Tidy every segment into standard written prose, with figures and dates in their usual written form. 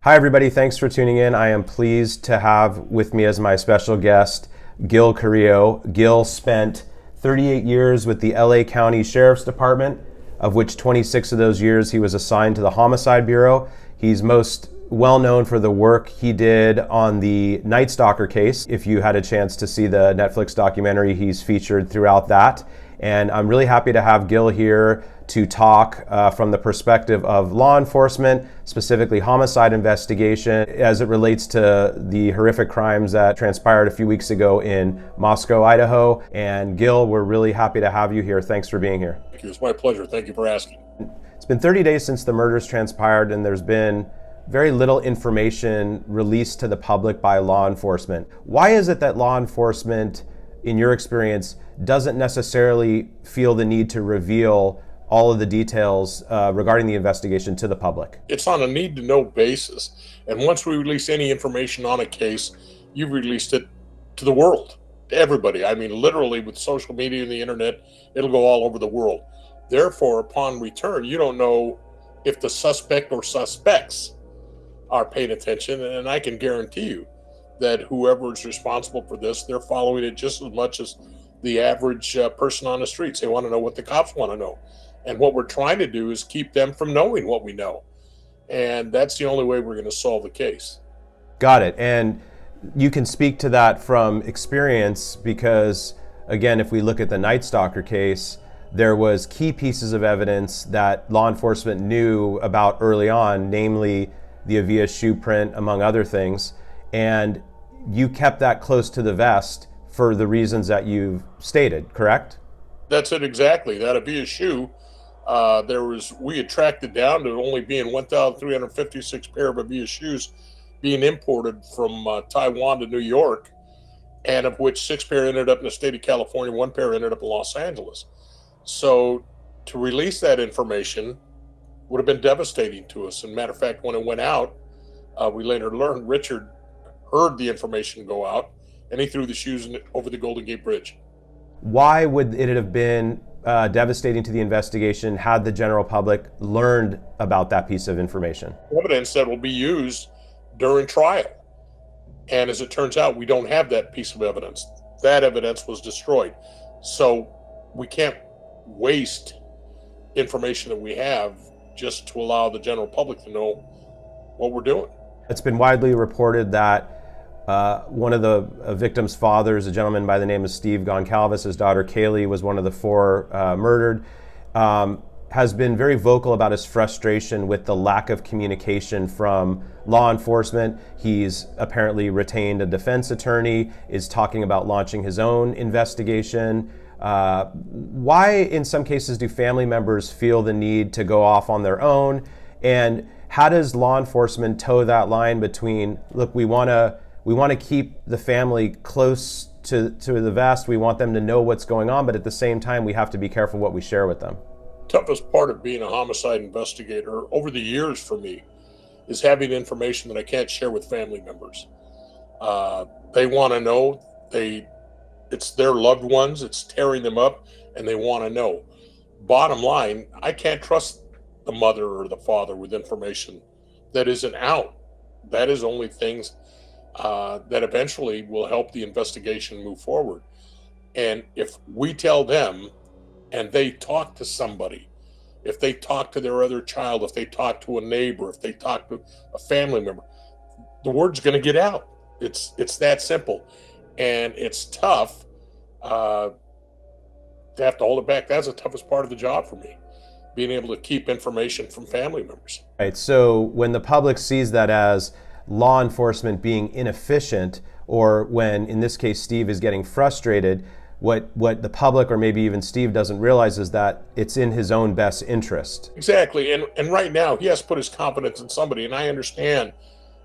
Hi, everybody. Thanks for tuning in. I am pleased to have with me as my special guest Gil Carillo. Gil spent 38 years with the LA County Sheriff's Department, of which 26 of those years he was assigned to the Homicide Bureau. He's most well known for the work he did on the Night Stalker case. If you had a chance to see the Netflix documentary, he's featured throughout that. And I'm really happy to have Gil here to talk from the perspective of law enforcement, specifically homicide investigation, as it relates to the horrific crimes that transpired a few weeks ago in Moscow, Idaho. And Gil, we're really happy to have you here. Thanks for being here. Thank you. It's my pleasure. Thank you for asking. It's been 30 days since the murders transpired, and there's been very little information released to the public by law enforcement. Why is it that law enforcement, in your experience, doesn't necessarily feel the need to reveal all of the details regarding the investigation to the public? It's on a need-to-know basis. And once we release any information on a case, you've released it to the world, to everybody. I mean, literally, with social media and the internet, it'll go all over the world. Therefore, upon return, you don't know if the suspect or suspects are paying attention. And I can guarantee you that whoever is responsible for this, they're following it just as much as the average person on the streets. They want to know what the cops want to know. And what we're trying to do is keep them from knowing what we know. And that's the only way we're going to solve the case. Got it. And you can speak to that from experience because, again, if we look at the Night Stalker case, there was key pieces of evidence that law enforcement knew about early on, namely the Avia shoe print, among other things. And you kept that close to the vest for the reasons that you've stated, correct? That's it exactly. That Avia shoe, we had tracked it down to only being 1,356 pair of Avia shoes being imported from Taiwan to New York, and of which 6 pair ended up in the state of California, 1 pair ended up in Los Angeles. So to release that information would have been devastating to us. And matter of fact, when it went out, we later learned Richard heard the information go out, and he threw the shoes over the Golden Gate Bridge. Why would it have been devastating to the investigation had the general public learned about that piece of information? Evidence that will be used during trial. And as it turns out, we don't have that piece of evidence. That evidence was destroyed. So we can't waste information that we have just to allow the general public to know what we're doing. It's been widely reported that one of the victim's fathers, a gentleman by the name of Steve Goncalves, his daughter Kaylee was one of the 4 murdered, has been very vocal about his frustration with the lack of communication from law enforcement. He's apparently retained a defense attorney, is talking about launching his own investigation. Why, in some cases, do family members feel the need to go off on their own? And how does law enforcement toe that line between, look, we want to keep the family close to the vest, we want them to know what's going on, but at the same time, we have to be careful what we share with them? Toughest part of being a homicide investigator over the years for me is having information that I can't share with family members. They want to know. It's their loved ones. It's tearing them up, and they want to know. Bottom line, I can't trust the mother or the father with information that isn't out. That is only things that eventually will help the investigation move forward. And if we tell them and they talk to somebody, if they talk to their other child, if they talk to a neighbor, if they talk to a family member, the word's going to get out. It's that simple. And it's tough to have to hold it back. That's the toughest part of the job for me, being able to keep information from family members. Right. So when the public sees that as law enforcement being inefficient, or when, in this case, Steve is getting frustrated, what the public or maybe even Steve doesn't realize is that it's in his own best interest. Exactly. And right now, he has put his confidence in somebody. And I understand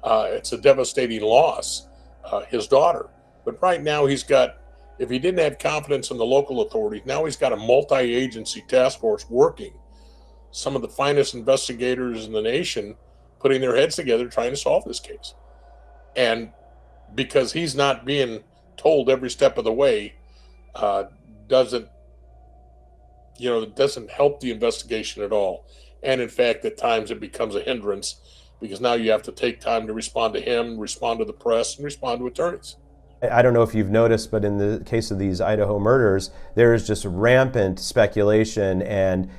it's a devastating loss, his daughter. But right now, if he didn't have confidence in the local authorities, now he's got a multi-agency task force working. Some of the finest investigators in the nation putting their heads together trying to solve this case. And because he's not being told every step of the way, doesn't help the investigation at all. And in fact, at times it becomes a hindrance because now you have to take time to respond to him, respond to the press, and respond to attorneys. I don't know if you've noticed, but in the case of these Idaho murders, there is just rampant speculation and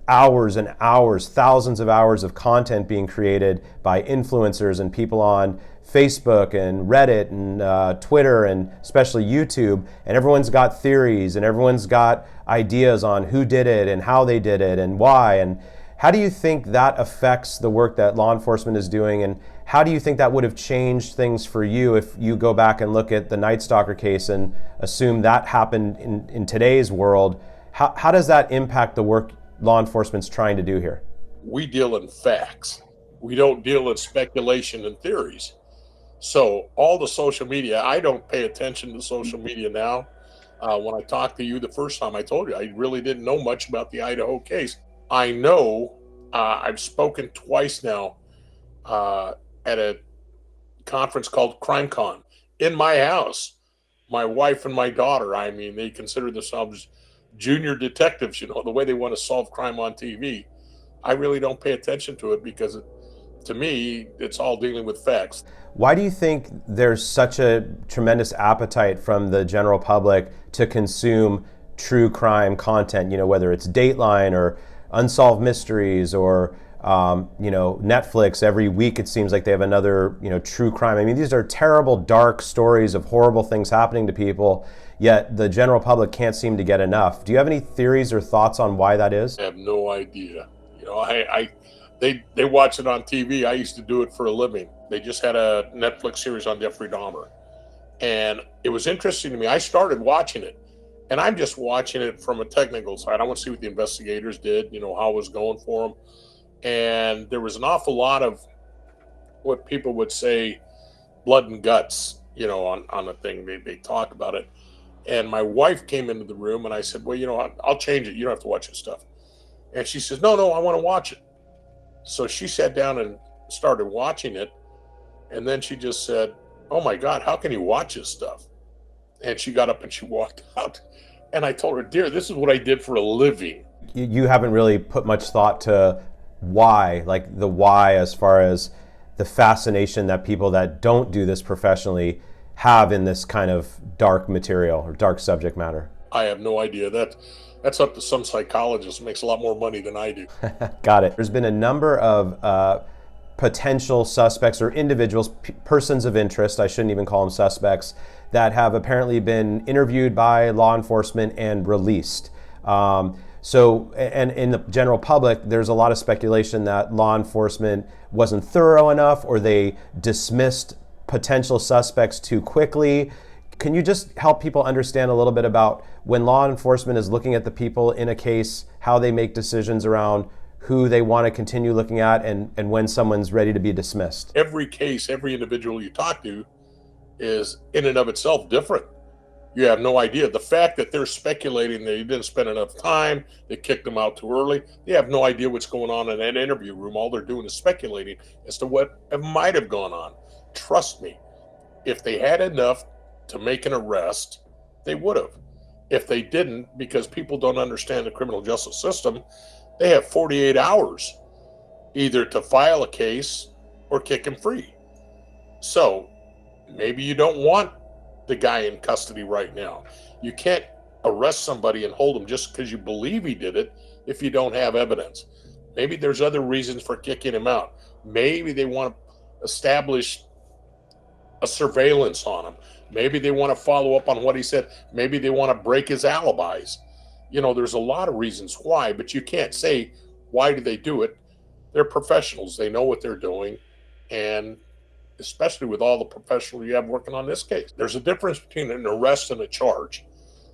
hours and hours, thousands of hours of content being created by influencers and people on Facebook and Reddit and Twitter and especially YouTube. And everyone's got theories and everyone's got ideas on who did it and how they did it and why. And how do you think that affects the work that law enforcement is doing? And how do you think that would have changed things for you if you go back and look at the Night Stalker case and assume that happened in today's world? How does that impact the work law enforcement's trying to do here? We deal in facts. We don't deal in speculation and theories. So all the social media, I don't pay attention to social media now. When I talked to you the first time, I told you I really didn't know much about the Idaho case. I know I've spoken twice now at a conference called CrimeCon in my house. My wife and my daughter, I mean, they consider themselves junior detectives, you know, the way they want to solve crime on TV. I really don't pay attention to it because to me, it's all dealing with facts. Why do you think there's such a tremendous appetite from the general public to consume true crime content, you know, whether it's Dateline or Unsolved Mysteries or Netflix? Every week it seems like they have another, true crime. I mean, these are terrible, dark stories of horrible things happening to people, yet the general public can't seem to get enough. Do you have any theories or thoughts on why that is? I have no idea. They watch it on TV. I used to do it for a living. They just had a Netflix series on Jeffrey Dahmer. And it was interesting to me. I started watching it. And I'm just watching it from a technical side. I want to see what the investigators did, how it was going for them. And there was an awful lot of what people would say blood and guts, on the thing. They talk about it. And my wife came into the room and I said, well, I'll change it. You don't have to watch this stuff. And she says, no, I want to watch it. So she sat down and started watching it. And then she just said, oh my God, how can you watch this stuff? And she got up and she walked out. And I told her, dear, this is what I did for a living. You haven't really put much thought to why, like the why, as far as the fascination that people that don't do this professionally have in this kind of dark material or dark subject matter. I have no idea. That's up to some psychologist who makes a lot more money than I do. Got it. There's been a number of potential suspects or individuals, persons of interest, I shouldn't even call them suspects, that have apparently been interviewed by law enforcement and released. So, and in the general public, there's a lot of speculation that law enforcement wasn't thorough enough or they dismissed potential suspects too quickly. Can you just help people understand a little bit about when law enforcement is looking at the people in a case, how they make decisions around who they want to continue looking at and when someone's ready to be dismissed? Every case, every individual you talk to is in and of itself different. You have no idea. The fact that they're speculating that he didn't spend enough time, they kicked him out too early, they have no idea what's going on in that interview room. All they're doing is speculating as to what might have gone on. Trust me, if they had enough to make an arrest, they would have. If they didn't, because people don't understand the criminal justice system, they have 48 hours either to file a case or kick him free. So maybe you don't want the guy in custody right now. You can't arrest somebody and hold him just because you believe he did it if you don't have evidence. Maybe there's other reasons for kicking him out. Maybe they want to establish a surveillance on him. Maybe they want to follow up on what he said. Maybe they want to break his alibis. There's a lot of reasons why, but you can't say, why do they do it? They're professionals. They know what they're doing. And especially with all the professionals you have working on this case, there's a difference between an arrest and a charge.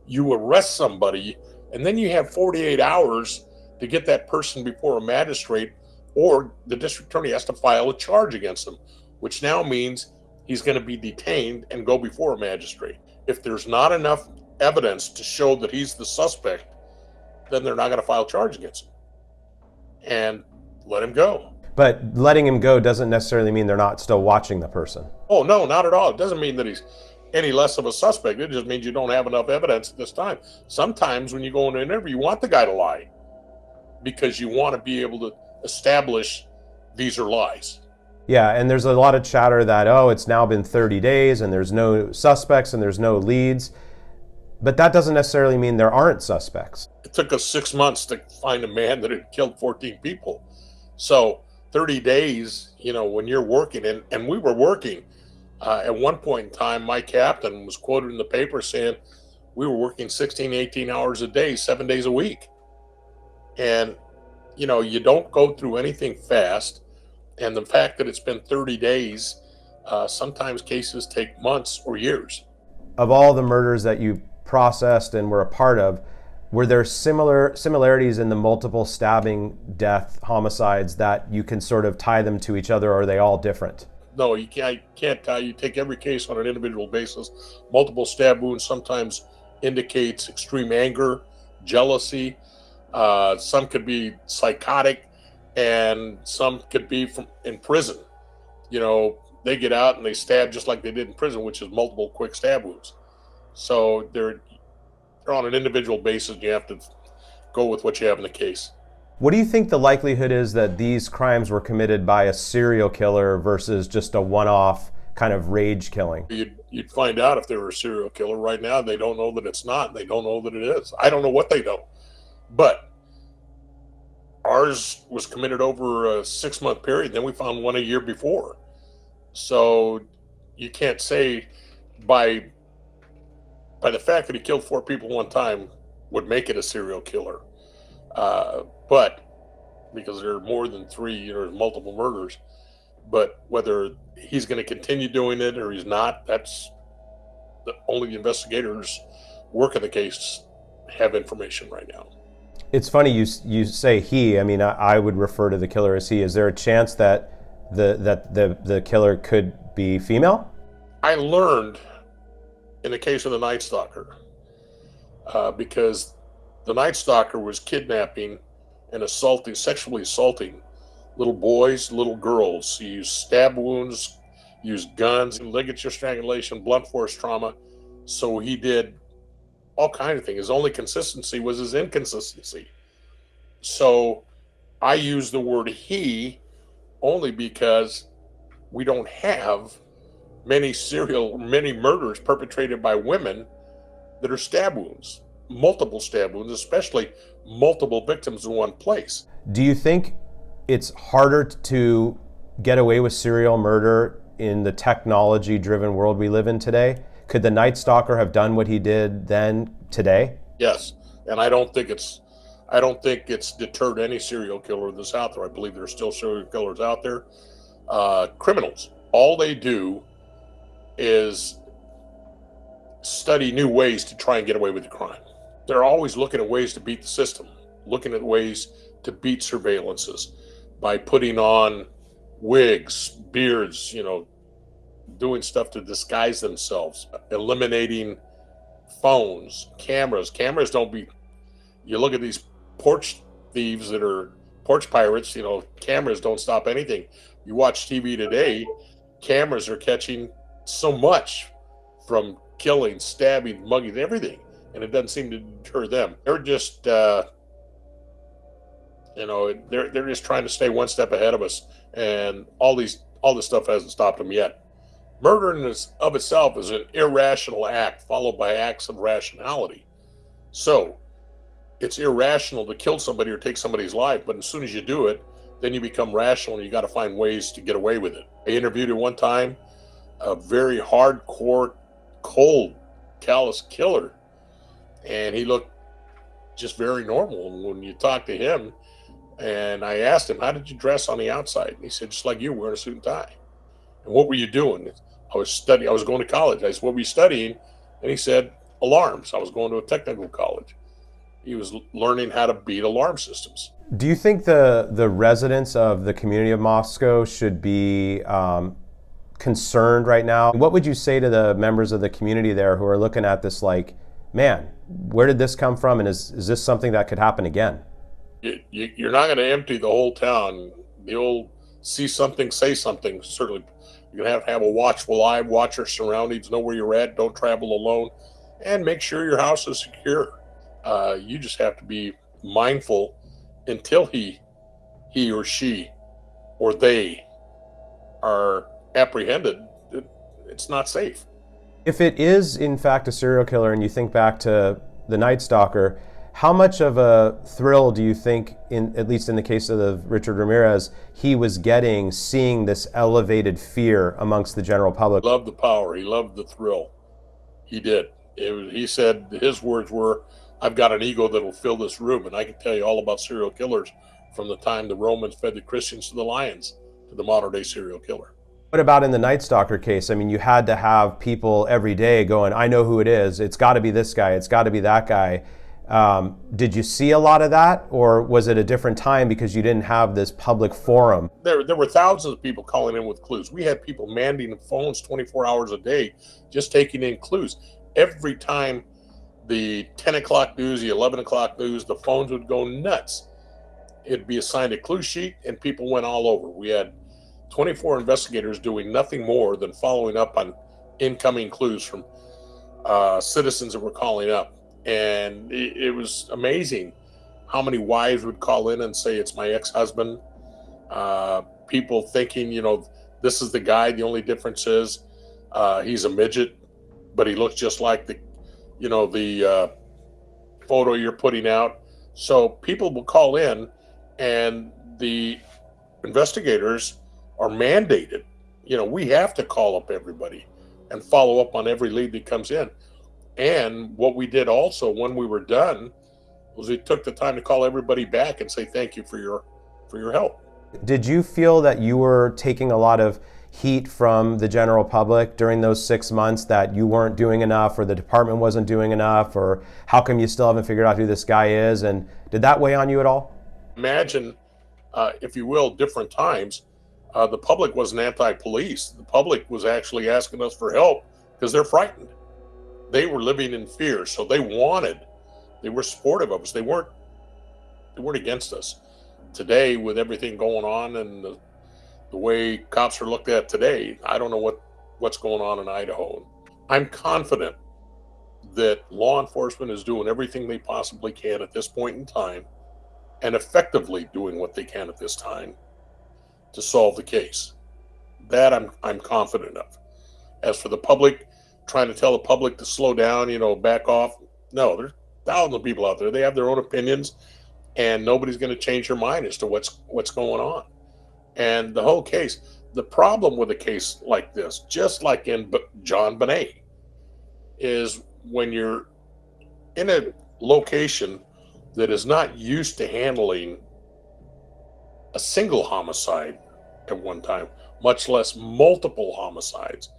You arrest somebody, and then you have 48 hours to get that person before a magistrate, or the district attorney has to file a charge against them, which now means he's going to be detained and go before a magistrate. If there's not enough evidence to show that he's the suspect, then they're not going to file a charge against him and let him go. But letting him go doesn't necessarily mean they're not still watching the person. Oh, no, not at all. It doesn't mean that he's any less of a suspect. It just means you don't have enough evidence at this time. Sometimes when you go into an interview, you want the guy to lie because you want to be able to establish these are lies. Yeah, and there's a lot of chatter that, oh, it's now been 30 days and there's no suspects and there's no leads. But that doesn't necessarily mean there aren't suspects. It took us 6 months to find a man that had killed 14 people. So 30 days, when you're working, and we were working, at one point in time, my captain was quoted in the paper saying we were working 16, 18 hours a day, 7 days a week. And, you don't go through anything fast. And the fact that it's been 30 days, sometimes cases take months or years. Of all the murders that you processed and were a part of, were there similarities in the multiple stabbing death homicides that you can sort of tie them to each other, or are they all different? No, you can't tie. You take every case on an individual basis. Multiple stab wounds sometimes indicates extreme anger, jealousy. Some could be psychotic, and some could be from in prison. They get out and they stab just like they did in prison, which is multiple quick stab wounds. So they're on an individual basis. You have to go with what you have in the case. What do you think the likelihood is that these crimes were committed by a serial killer versus just a one-off kind of rage killing? You'd find out if they were a serial killer. Right now, they don't know that it's not. They don't know that it is. I don't know what they know. But ours was committed over a 6-month period. Then we found one a year before. So you can't say by the fact that he killed 4 people one time would make it a serial killer. But because there are more than 3, there's multiple murders. But whether he's going to continue doing it or he's not, that's only the investigators working the case have information right now. It's funny you say he. I mean, I would refer to the killer as he. Is there a chance that the killer could be female? I learned in the case of the Night Stalker, because the Night Stalker was kidnapping and sexually assaulting little boys, little girls. He used stab wounds, used guns, ligature strangulation, blunt force trauma. So he did all kinds of things. His only consistency was his inconsistency. So I use the word he only because we don't have many murders perpetrated by women that are stab wounds, multiple stab wounds, especially multiple victims in one place. Do you think it's harder to get away with serial murder in the technology-driven world we live in today? Could the Night Stalker have done what he did then today? Yes, and I don't think it's deterred any serial killer that's out there. I believe there are still serial killers out there. Criminals, all they do is study new ways to try and get away with the crime. They're always looking at ways to beat the system, looking at ways to beat surveillances by putting on wigs, beards, doing stuff to disguise themselves, eliminating phones, cameras. Cameras don't be, you look at these porch thieves that are porch pirates, cameras don't stop anything. You watch TV today, cameras are catching so much from killing, stabbing, mugging, everything, and it doesn't seem to deter them. They're just, they're just trying to stay one step ahead of us, and all this stuff hasn't stopped them yet. Murder in of itself is an irrational act followed by acts of rationality. So it's irrational to kill somebody or take somebody's life, but as soon as you do it, then you become rational and you got to find ways to get away with it. I interviewed at one time a very hardcore, cold, callous killer, and he looked just very normal. And when you talk to him, and I asked him, how did you dress on the outside? And he said, just like you, wearing a suit and tie. And what were you doing? I was going to college. I said, what were you studying? And he said, alarms. I was going to a technical college. He was learning how to beat alarm systems. Do you think the residents of the community of Moscow should be concerned right now? What would you say to the members of the community there who are looking at this like, man, where did this come from? And is this something that could happen again? You're not going to empty the whole town. The old see something, say something. Certainly, you're going to have a watchful eye, watch your surroundings, know where you're at, don't travel alone, and make sure your house is secure. You just have to be mindful until he or she or they are apprehended, it's not safe. If it is in fact a serial killer, and you think back to the Night Stalker, how much of a thrill do you think, at least in the case of the Richard Ramirez, he was getting seeing this elevated fear amongst the general public? He loved the power. He loved the thrill. He did. He said his words were, "I've got an ego that'll fill this room," and I can tell you all about serial killers from the time the Romans fed the Christians to the lions to the modern day serial killer. What about in the Night Stalker case? I mean, you had to have people every day going, "I know who it is. It's got to be this guy. It's got to be that guy." Did you see a lot of that, or was it a different time because you didn't have this public forum? There were thousands of people calling in with clues. We had people manning the phones 24 hours a day, just taking in clues. Every time the 10 o'clock news, the 11 o'clock news, the phones would go nuts. It'd be assigned a clue sheet, and people went all over. We had 24 investigators doing nothing more than following up on incoming clues from citizens that were calling up. And it was amazing how many wives would call in and say, "It's my ex-husband." People thinking, this is the guy. The only difference is he's a midget, but he looks just like the photo you're putting out. So people will call in, and the investigators are mandated. We have to call up everybody and follow up on every lead that comes in. And what we did also when we were done was we took the time to call everybody back and say thank you for your help. Did you feel that you were taking a lot of heat from the general public during those 6 months, that you weren't doing enough, or the department wasn't doing enough, or how come you still haven't figured out who this guy is? And did that weigh on you at all? Imagine, if you will, different times. The public wasn't anti-police. The public was actually asking us for help because they're frightened. They were living in fear, so they were supportive of us. They weren't against us. Today, with everything going on and the way cops are looked at today, I don't know what's going on in Idaho. I'm confident that law enforcement is doing everything they possibly can at this point in time, and effectively doing what they can at this time to solve the case. That I'm confident of. As for the public, trying to tell the public to slow down, back off. No, there's thousands of people out there. They have their own opinions, and nobody's going to change their mind as to what's going on. And the whole case, the problem with a case like this, just like in John Bonet, is when you're in a location that is not used to handling a single homicide at one time, much less multiple homicides.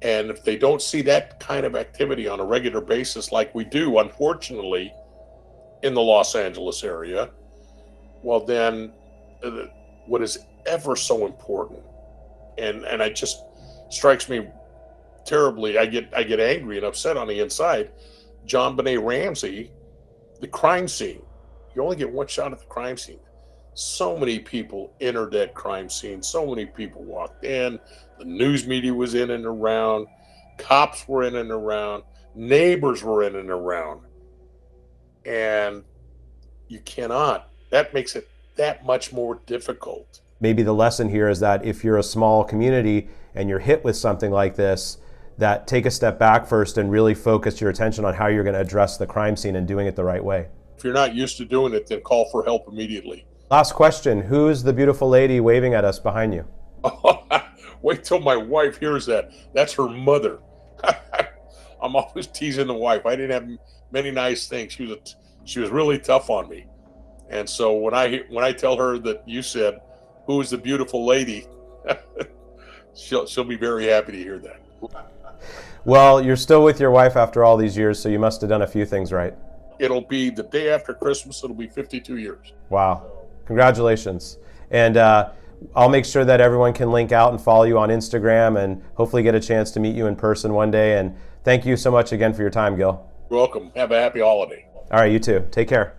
And if they don't see that kind of activity on a regular basis like we do, unfortunately, in the Los Angeles area, well, then what is ever so important, and it just strikes me terribly, I get angry and upset on the inside. John Bonet Ramsey, the crime scene, you only get one shot at the crime scene. So many people entered that crime scene. So many people walked in. The news media was in and around. Cops were in and around. Neighbors were in and around. And that makes it that much more difficult. Maybe the lesson here is that if you're a small community and you're hit with something like this, that take a step back first and really focus your attention on how you're going to address the crime scene and doing it the right way. If you're not used to doing it, then call for help immediately. Last question. Who's the beautiful lady waving at us behind you? Wait till my wife hears that. That's her mother. I'm always teasing the wife. I didn't have many nice things. She was really tough on me. And so when I tell her that you said, "Who's the beautiful lady?" she'll be very happy to hear that. Well, you're still with your wife after all these years, so you must have done a few things right. It'll be the day after Christmas. It'll be 52 years. Wow. Congratulations. And I'll make sure that everyone can link out and follow you on Instagram and hopefully get a chance to meet you in person one day. And thank you so much again for your time, Gil. You're welcome. Have a happy holiday. All right, you too. Take care.